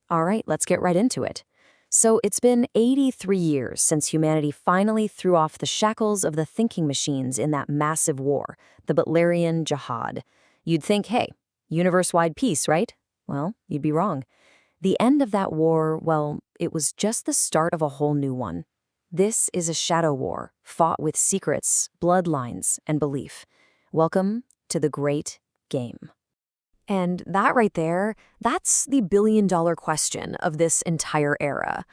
All right, let's get right into it. So, it's been 83 years since humanity finally threw off the shackles of the thinking machines in that massive war, the Butlerian Jihad. You'd think, hey, universe wide peace, right? Well, you'd be wrong. The end of that war, well, it was just the start of a whole new one. This is a shadow war, fought with secrets, bloodlines, and belief. Welcome to the Great Game. And that right there, that's the billion-dollar question of this entire era.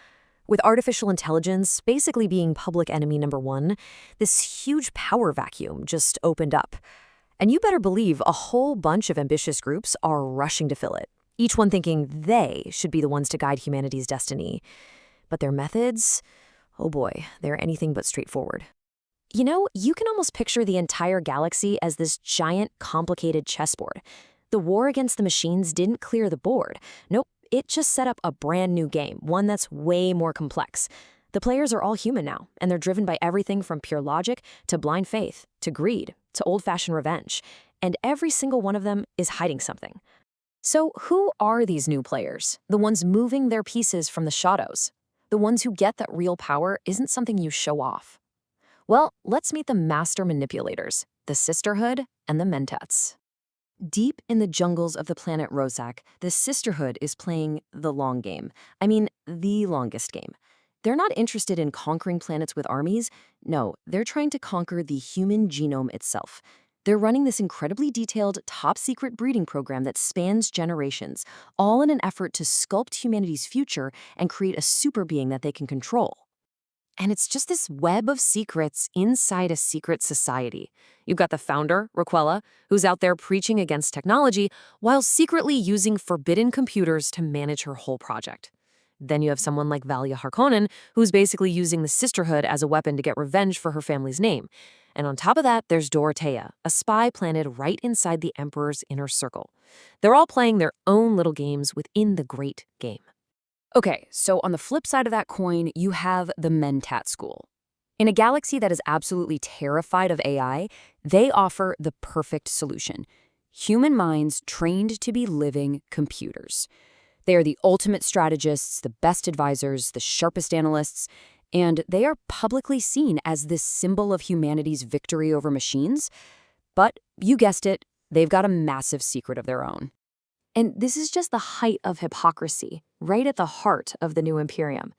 With artificial intelligence basically being public enemy number one, this huge power vacuum just opened up. And you better believe a whole bunch of ambitious groups are rushing to fill it, each one thinking they should be the ones to guide humanity's destiny. But their methods, oh boy, they're anything but straightforward. You can almost picture the entire galaxy as this giant, complicated chessboard. The war against the machines didn't clear the board. Nope, it just set up a brand new game, one that's way more complex. The players are all human now, and they're driven by everything from pure logic to blind faith, to greed, to old-fashioned revenge. And every single one of them is hiding something. So who are these new players? The ones moving their pieces from the shadows? The ones who get that real power isn't something you show off? Well, let's meet the master manipulators, the Sisterhood and the Mentats. Deep in the jungles of the planet Rozak, the Sisterhood is playing the long game. I mean, the longest game. They're not interested in conquering planets with armies. No, they're trying to conquer the human genome itself. They're running this incredibly detailed, top-secret breeding program that spans generations, all in an effort to sculpt humanity's future and create a super being that they can control. And it's just this web of secrets inside a secret society. You've got the founder, Raquella, who's out there preaching against technology while secretly using forbidden computers to manage her whole project. Then you have someone like Valia Harkonnen, who's basically using the Sisterhood as a weapon to get revenge for her family's name. And on top of that, there's Dorothea, a spy planted right inside the Emperor's inner circle. They're all playing their own little games within the Great Game. Okay, so on the flip side of that coin, you have the Mentat School. In a galaxy that is absolutely terrified of AI, they offer the perfect solution. Human minds trained to be living computers. They are the ultimate strategists, the best advisors, the sharpest analysts, and they are publicly seen as this symbol of humanity's victory over machines. But you guessed it, they've got a massive secret of their own. And this is just the height of hypocrisy, right at the heart of the new Imperium.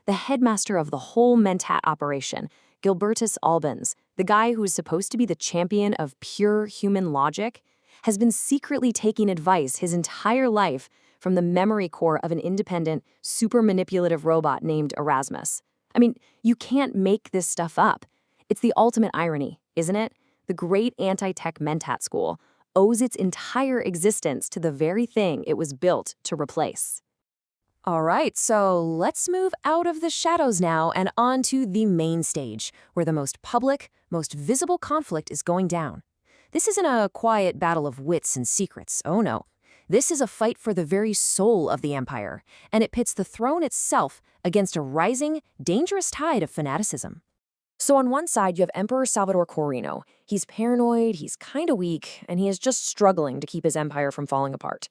The headmaster of the whole Mentat operation, Gilbertus Albans, the guy who's supposed to be the champion of pure human logic, has been secretly taking advice his entire life from the memory core of an independent, super manipulative robot named Erasmus. I mean, you can't make this stuff up. It's the ultimate irony, isn't it? The great anti-tech Mentat school owes its entire existence to the very thing it was built to replace. All right, so let's move out of the shadows now and onto the main stage, where the most public, most visible conflict is going down. This isn't a quiet battle of wits and secrets, oh no. This is a fight for the very soul of the Empire, and it pits the throne itself against a rising, dangerous tide of fanaticism. So on one side, you have Emperor Salvador Corrino. He's paranoid, he's kind of weak, and he is just struggling to keep his empire from falling apart.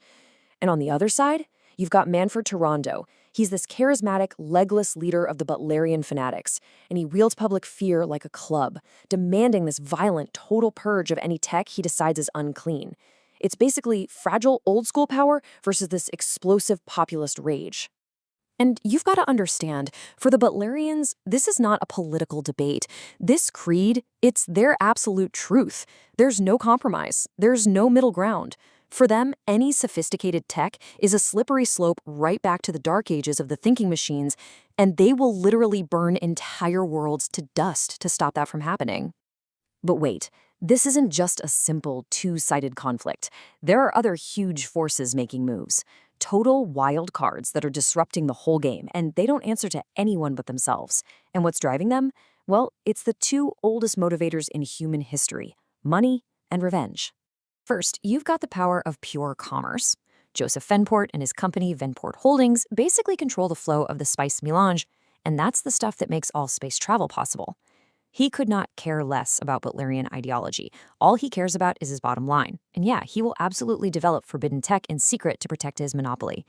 And on the other side, you've got Manfred Tyrondo. He's this charismatic, legless leader of the Butlerian fanatics, and he wields public fear like a club, demanding this violent, total purge of any tech he decides is unclean. It's basically fragile, old-school power versus this explosive populist rage. And you've got to understand, for the Butlerians, this is not a political debate. This creed, it's their absolute truth. There's no compromise. There's no middle ground. For them, any sophisticated tech is a slippery slope right back to the dark ages of the thinking machines, and they will literally burn entire worlds to dust to stop that from happening. But wait, this isn't just a simple two-sided conflict. There are other huge forces making moves. Total wild cards that are disrupting the whole game, and they don't answer to anyone but themselves. And what's driving them? Well, it's the two oldest motivators in human history: money and revenge. First, you've got the power of pure commerce. Joseph Venport and his company, Venport Holdings, basically control the flow of the spice melange, and that's the stuff that makes all space travel possible. He could not care less about Butlerian ideology. All he cares about is his bottom line. And yeah, he will absolutely develop forbidden tech in secret to protect his monopoly.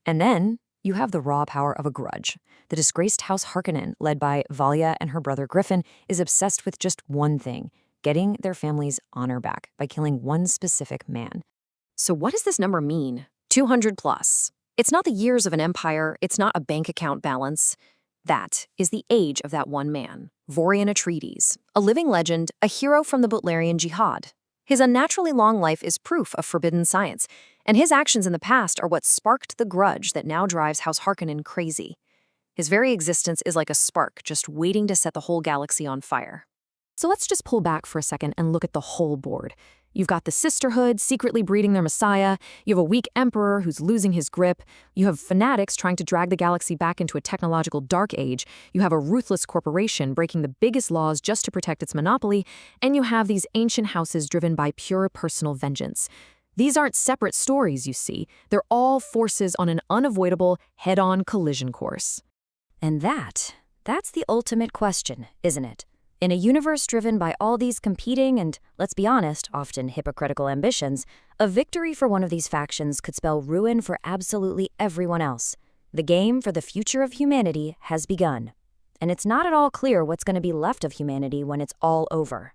And then You have the raw power of a grudge. The disgraced House Harkonnen, led by Valia and her brother Griffin, is obsessed with just one thing: getting their family's honor back by killing one specific man. So what does this number mean? 200 plus. It's not the years of an empire, it's not a bank account balance. That is the age of that one man, Vorian Atreides, a living legend, a hero from the Butlerian Jihad. His unnaturally long life is proof of forbidden science, and his actions in the past are what sparked the grudge that now drives House Harkonnen crazy. His very existence is like a spark, just waiting to set the whole galaxy on fire. So let's just pull back for a second and look at the whole board. You've got the Sisterhood secretly breeding their messiah, you have a weak emperor who's losing his grip, you have fanatics trying to drag the galaxy back into a technological dark age, you have a ruthless corporation breaking the biggest laws just to protect its monopoly, and you have these ancient houses driven by pure personal vengeance. These aren't separate stories, you see. They're all forces on an unavoidable, head-on collision course. And that's the ultimate question, isn't it? In a universe driven by all these competing and, let's be honest, often hypocritical ambitions, a victory for one of these factions could spell ruin for absolutely everyone else. The game for the future of humanity has begun. And it's not at all clear what's going to be left of humanity when it's all over.